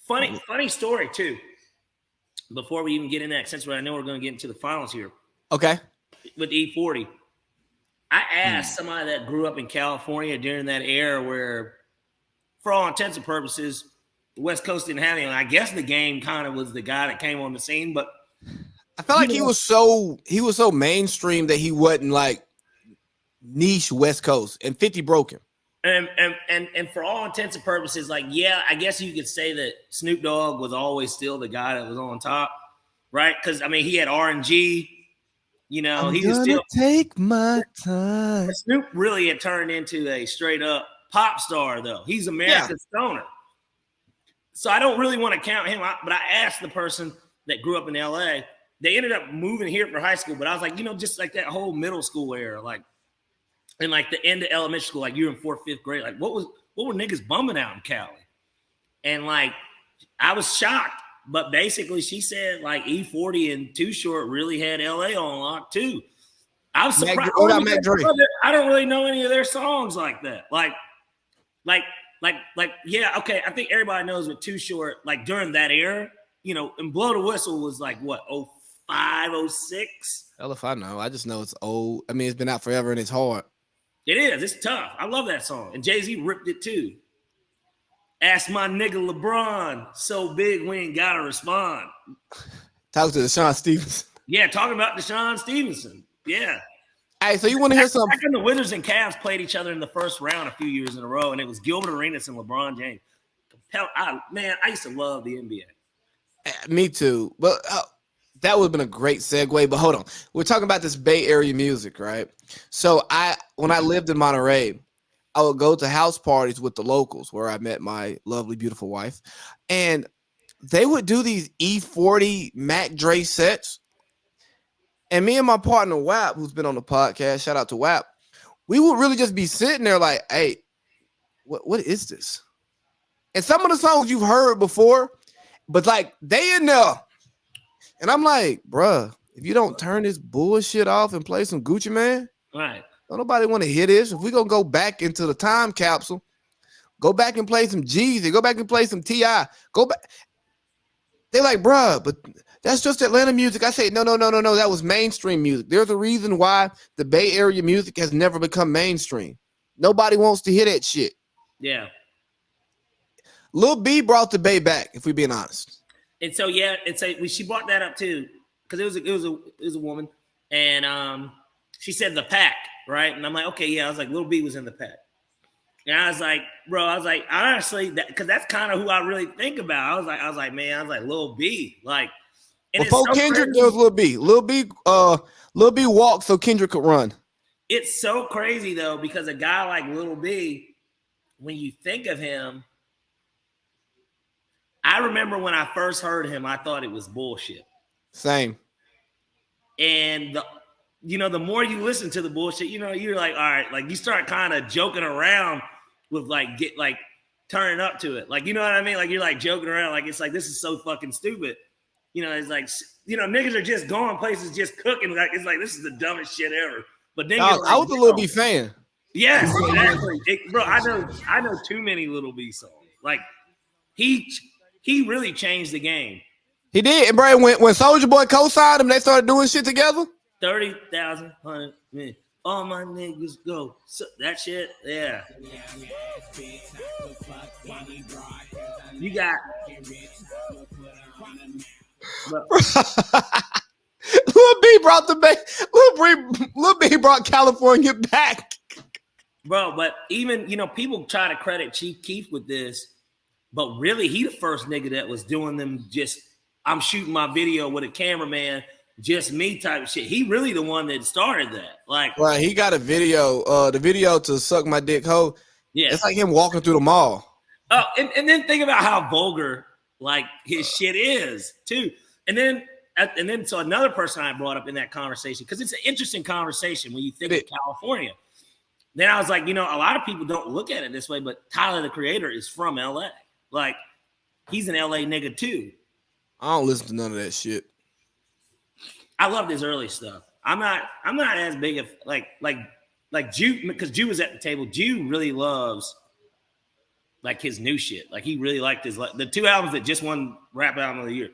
Funny story too. Before we even get in that, since I know we're going to get into the finals here. Okay. With E40, I asked somebody that grew up in California during that era where, for all intents and purposes, the West Coast didn't have anyone. I guess the game kind of was the guy that came on the scene, but I felt like he was so mainstream that he wasn't like niche West Coast, and 50 broke him. And for all intents and purposes, like, yeah, I guess you could say that Snoop Dogg was always still the guy that was on top, right? Because I mean, he had R&G, he was still take my time. Snoop really had turned into a straight up pop star, though. He's America's stoner. So I don't really want to count him out, but I asked the person that grew up in LA. They ended up moving here for high school, but I was like, just like that whole middle school era, like. And like the end of elementary school, like you're in 4th, 5th grade, like what were niggas bumming out in Cali? And like I was shocked, but basically she said like E40 and Too Short really had LA on lock too. I was surprised. I don't really know any of their songs like that. Like, yeah, okay. I think everybody knows with Too Short, like during that era, and Blow the Whistle was like what, 05, 06? Hell if I know. I just know it's old. I mean, it's been out forever and it's hard. It is. It's tough. I love that song. And Jay-Z ripped it too. Ask my nigga LeBron. So big we ain't got to respond. Talk to Deshaun Stevenson. Yeah, talking about Deshaun Stevenson. Yeah. Hey, so you want to hear something? Back when the Wizards and Cavs played each other in the first round a few years in a row, and it was Gilbert Arenas and LeBron James. I used to love the NBA. Me too. But that would have been a great segue, but hold on. We're talking about this Bay Area music, right? So when I lived in Monterey, I would go to house parties with the locals where I met my lovely, beautiful wife. And they would do these E40 Mac Dre sets. And me and my partner, WAP, who's been on the podcast, shout out to WAP, we would really just be sitting there like, hey, what is this? And some of the songs you've heard before, but like they in there. And I'm like, bruh, if you don't turn this bullshit off and play some Gucci Mane, right? Don't nobody want to hear this. If we're going to go back into the time capsule, go back and play some Jeezy, go back and play some T.I., go back. They're like, bruh, but that's just Atlanta music. I say, no. That was mainstream music. There's a reason why the Bay Area music has never become mainstream. Nobody wants to hear that shit. Yeah. Lil B brought the Bay back, if we're being honest. And so she brought that up too, because it was a woman, and she said the pack, right? And I'm like, okay, yeah. I was like, Lil B was in the pack, and I was like, bro, honestly, because that's kind of who I really think about. I was like, Lil B, like. Before Kendrick, there was Lil B. Lil B walked so Kendrick could run. It's so crazy though, because a guy like Lil B, when you think of him. I remember when I first heard him, I thought it was bullshit. Same. And the more you listen to the bullshit, you're like, all right, like you start kind of joking around with turning up to it. Like, you know what I mean? Like you're like joking around. Like, it's like, this is so fucking stupid. It's like, niggas are just going places, just cooking. Like, it's like, this is the dumbest shit ever. But then I was a Lil B fan. Yes, exactly. Bro, I know too many Lil B songs. Like he really changed the game. He did. And bro, when Soulja Boy co-signed him, they started doing shit together. 30,000, 100 million. All my niggas go. So, that shit, yeah. You got. Lil B brought Lil B brought California back. Bro, but even, people try to credit Chief Keef with this. But really, he the first nigga that was doing them just, I'm shooting my video with a cameraman, just me type of shit. He really the one that started that. Like, right, he got a video, the video to Suck My Dick Ho. Yeah. It's like him walking through the mall. Oh, and then think about how vulgar, like, his shit is, too. And then so another person I brought up in that conversation, because it's an interesting conversation when you think of California. Then I was like, a lot of people don't look at it this way, but Tyler, the Creator, is from LA. Like, he's an LA nigga too. I don't listen to none of that shit. I loved his early stuff. I'm not as big of like Jew, because Jew was at the table. Jew really loves like his new shit. Like he really liked the 2 albums that just won Rap Album of the Year.